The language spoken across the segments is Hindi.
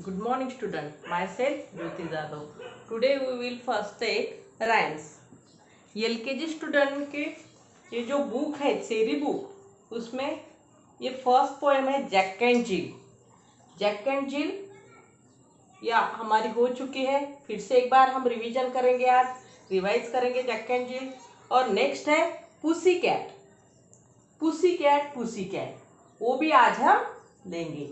Good morning, student. Myself, Jyoti Jadhav. Today we will first take rhymes. LKG student के ये जो बुक है चेरी बुक, उसमें ये फर्स्ट पोएम है Jack and Jill. Jack and Jill या हमारी हो चुकी है, फिर से एक बार हम रिवीजन करेंगे, आज रिवाइज करेंगे जैक एंड जिल। और नेक्स्ट है pussy cat. Pussy cat, pussy cat, वो भी आज हम लेंगे।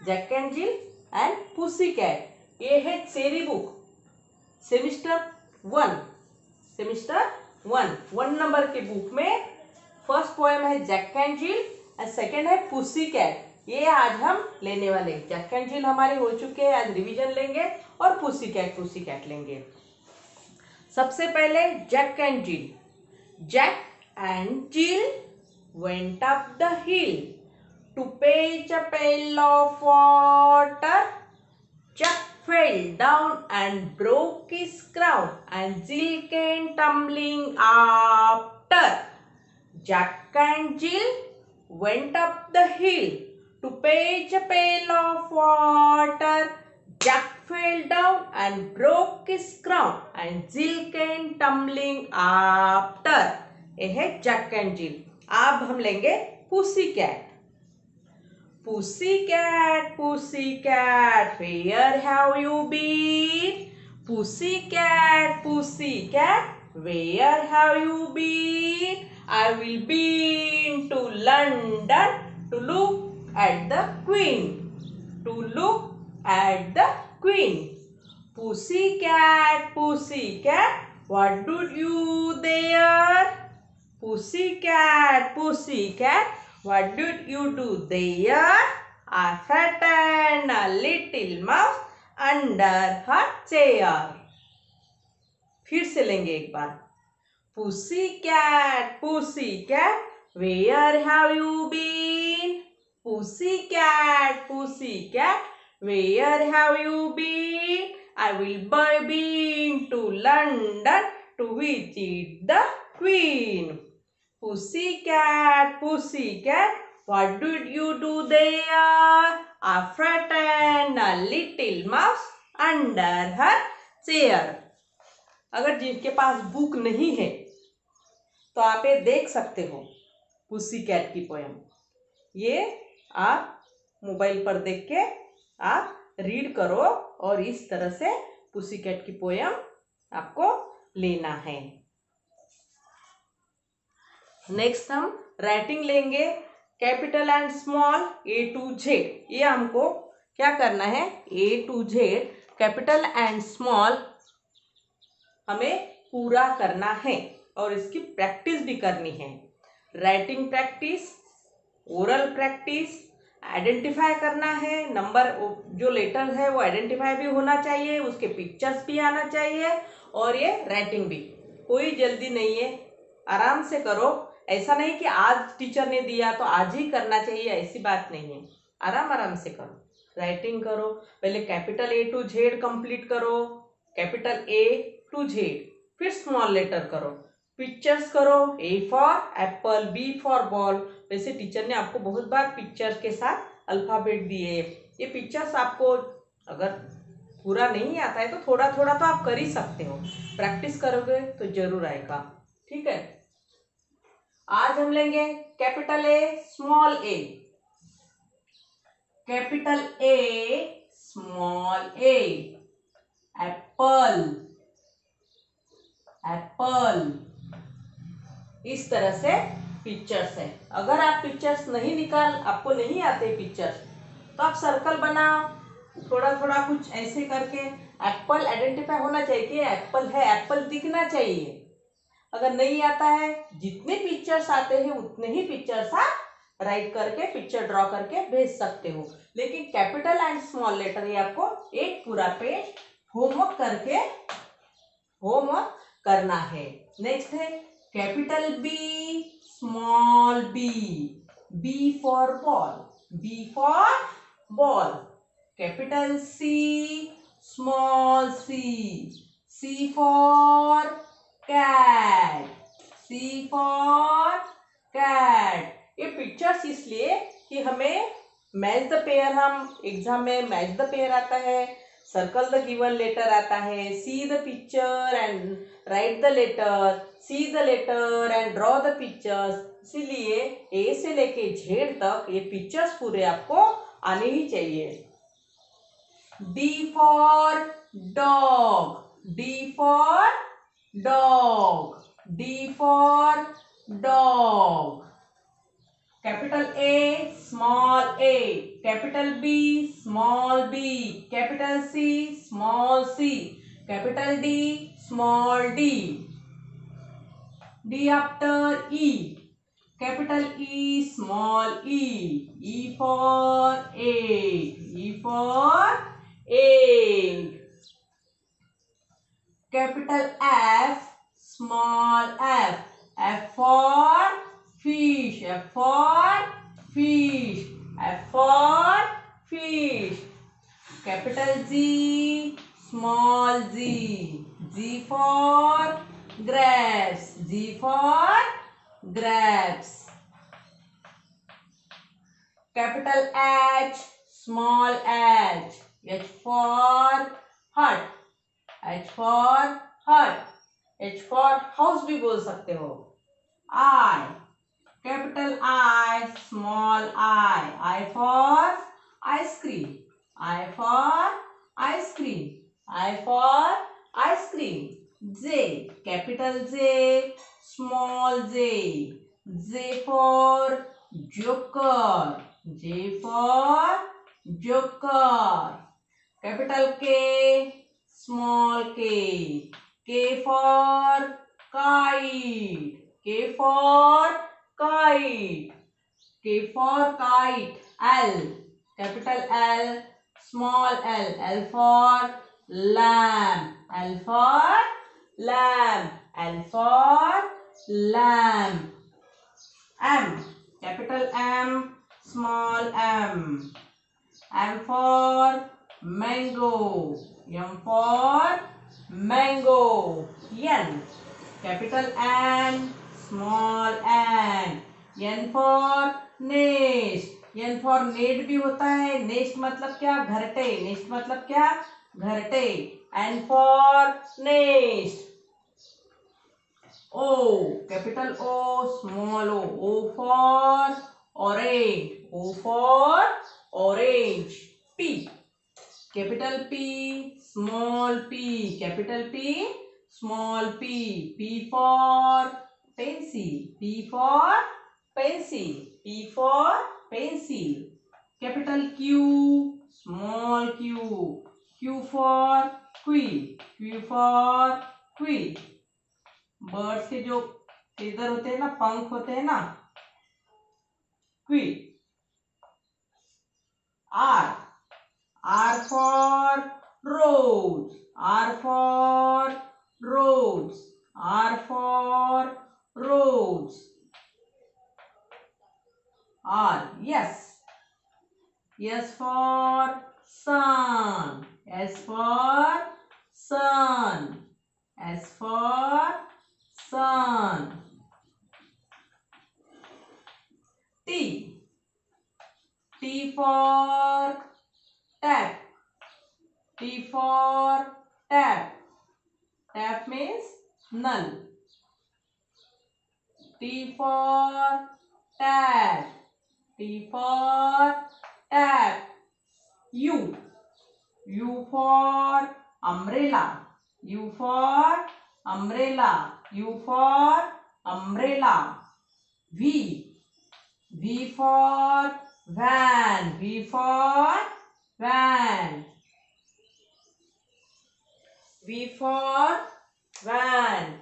Jack and Jill and pussy cat, ये है cherry book semester one number के बुक में फर्स्ट पोएम है Jack and Jill and second है पुसी कैट। ये आज हम लेने वाले। जैक एंड जिल हमारे हो चुके हैं, आज रिवीजन लेंगे और पुसी कैट लेंगे। सबसे पहले Jack and Jill. Jack and Jill went up the hill to fetch a pail of water. Jack fell down and broke his crown, and Jill came tumbling after. Jack and Jill went up the hill to fetch a pail of water. Jack fell down and broke his crown, and Jill came tumbling after. ये है जैक एंड जिल। अब हम लेंगे pussy cat. Pussycat, pussycat, where have you been? Pussycat, pussycat, where have you been? I will been to London to look at the Queen. To look at the Queen. Pussycat, pussycat, what do you there? Pussycat, pussycat, what did you do there? I frightened a little mouse under her chair. फिर से लेंगे एक बार। Pussycat, pussycat, where have you been? Pussycat, pussycat, where have you been? I will be been to London to visit the Queen. Pussycat, pussycat, what did you do there? I frightened a little mouse under her chair. अगर जिनके पास बुक नहीं है तो आप ये देख सकते हो पुसी कैट की पोएम। ये आप मोबाइल पर देख के आप रीड करो और इस तरह से पुसी कैट की पोएम आपको लेना है। नेक्स्ट हम राइटिंग लेंगे, capital and small A to Z। ये हमको क्या करना है, A to Z capital and small हमें पूरा करना है और इसकी प्रैक्टिस भी करनी है। Writing practice, oral practice, identify करना है। नंबर जो लेटर है वो आइडेंटिफाई भी होना चाहिए, उसके पिक्चर्स भी आना चाहिए और ये राइटिंग भी। कोई जल्दी नहीं है, आराम से करो। ऐसा नहीं कि आज टीचर ने दिया तो आज ही करना चाहिए, ऐसी बात नहीं है। आराम आराम से करो, राइटिंग करो। पहले capital A to Z complete करो, कैपिटल A to Z, फिर स्मॉल लेटर करो, पिक्चर्स करो। A for Apple, B for ball. वैसे टीचर ने आपको बहुत बार पिक्चर के साथ अल्फाबेट दिए। ये पिक्चर्स आपको अगर पूरा नहीं आता है तो थोड़ा थोड़ा तो आप कर ही सकते हो, प्रैक्टिस करोगे तो जरूर आएगा। ठीक है, आज हम लेंगे capital A small a। Capital A small a, Apple, Apple. इस तरह से पिक्चर्स है। अगर आप पिक्चर्स नहीं आपको नहीं आते पिक्चर्स, तो आप सर्कल बनाओ, थोड़ा थोड़ा कुछ ऐसे करके। एप्पल आइडेंटिफाई होना चाहिए कि एप्पल है, एप्पल दिखना चाहिए। अगर नहीं आता है, जितने पिक्चर्स आते हैं उतने ही पिक्चर्स आप राइट करके पिक्चर ड्रॉ करके भेज सकते हो। लेकिन कैपिटल एंड स्मॉल लेटर ये आपको एक पूरा पेज होमवर्क करना है। नेक्स्ट है capital B small b, B for ball, B for ball. Capital C small c, C for cat, C for cat. ये पिक्चर्स इसलिए कि हमें मैच द पेयर हम एग्जाम में मैच द पेयर आता है, सर्कल द गिवन लेटर आता है, see the picture and write the letter, see the letter and draw the pictures. इसीलिए ए से लेके जेड तक ये पिक्चर्स पूरे आपको आने ही चाहिए। D for dog, D for dog, D for dog. Capital A small a, capital B small b, capital C small c, capital D small d. D after E, capital E small e, E for egg, E for egg. Capital F small f, F for fish, F for fish, F for fish. Capital G small z, G for grapes, G for grapes. Capital H small h, H for hut, H for hut, H for house भी बोल सकते हो। I, capital I small I, I for ice cream, I for ice cream, I for ice cream. J, capital J small j, J for joker, J for joker. Capital K small k, K for kite, K for kite, K for kite. L, capital L small l, L for lamb, L for lamb, L for lamb. M, capital M small m, M for mango, M for mango. N, capital N small n, N for nest, N for net भी होता है, नेस्ट मतलब क्या, घरटे, नेस्ट मतलब क्या, घरटे। N for nest. O, capital O small o, O for orange, O for orange. P, capital P small p, capital P small p, P for pencil, P for pencil, P for pencil. Capital Q small q, Q for quill, Q for quill. Birds के जो फेदर होते हैं ना, पंख होते हैं ना, quill. R, R for rose, R for rose, R for rose. R, S, S for sun, S for sun, S for sun. T, T for tap, T for tap, tap means none. T for tap, T for tap. U, U for umbrella, U for umbrella, U for umbrella. V, V for van, V for van, V for van.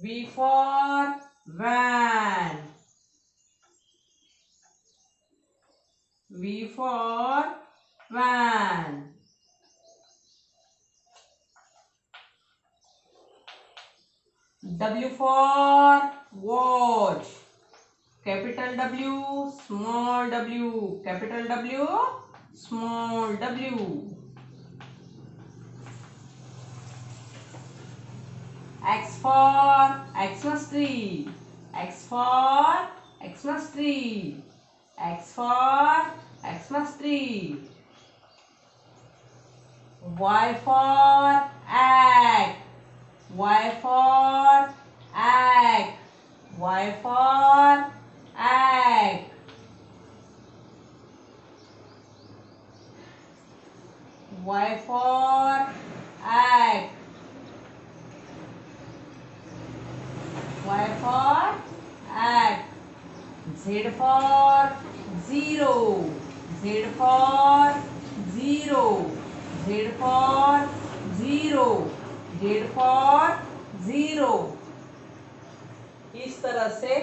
V for van, V for van. W for watch, capital W small w, capital W small w. X for Xmas tree. X for Xmas tree. X for Xmas tree. Y for egg. Y for egg. Y for egg. Y for egg. Y for egg. Z for zero. Z for zero. Z for zero. Z for zero. इस तरह से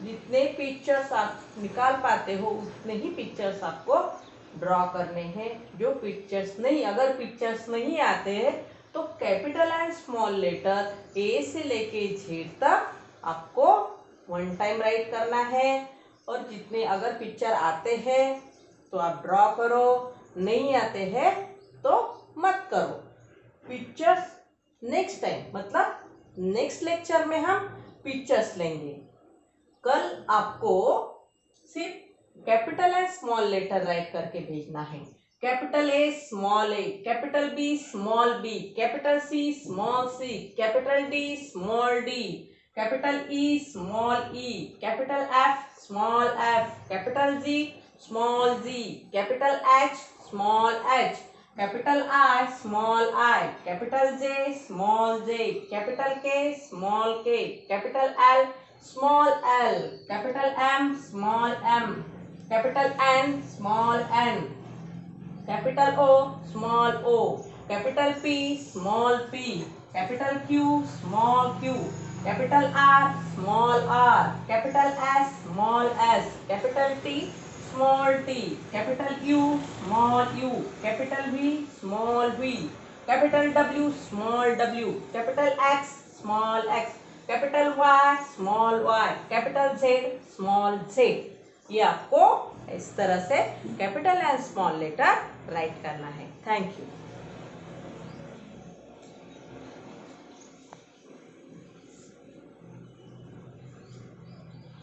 जितने पिक्चर्स आप निकाल पाते हो उतने ही पिक्चर्स आपको ड्रॉ करने हैं। जो पिक्चर्स नहीं, अगर पिक्चर्स नहीं आते हैं तो capital and small letter A से लेके जेड तक आपको वन टाइम राइट करना है। और जितने अगर पिक्चर आते हैं तो आप ड्रॉ करो, नहीं आते हैं तो मत करो। पिक्चर्स नेक्स्ट टाइम, मतलब नेक्स्ट लेक्चर में हम पिक्चर्स लेंगे। कल आपको सिर्फ capital and small letter write करके भेजना है। Capital A small a, capital B small b, capital C small c, capital D small d, capital E small e, capital F small f, capital G small g, capital H small h, capital I small i, capital J small j, capital K small k, capital L small L, capital M small M, capital N small N, capital O small O, capital P small P, capital Q small Q, capital R small R, capital S small S, capital T small T, capital U small U, capital V small V, capital W small W, capital X small X, capital Y small Y, capital Z small Z. ये आपको इस तरह से capital and small letter write करना है। Thank you.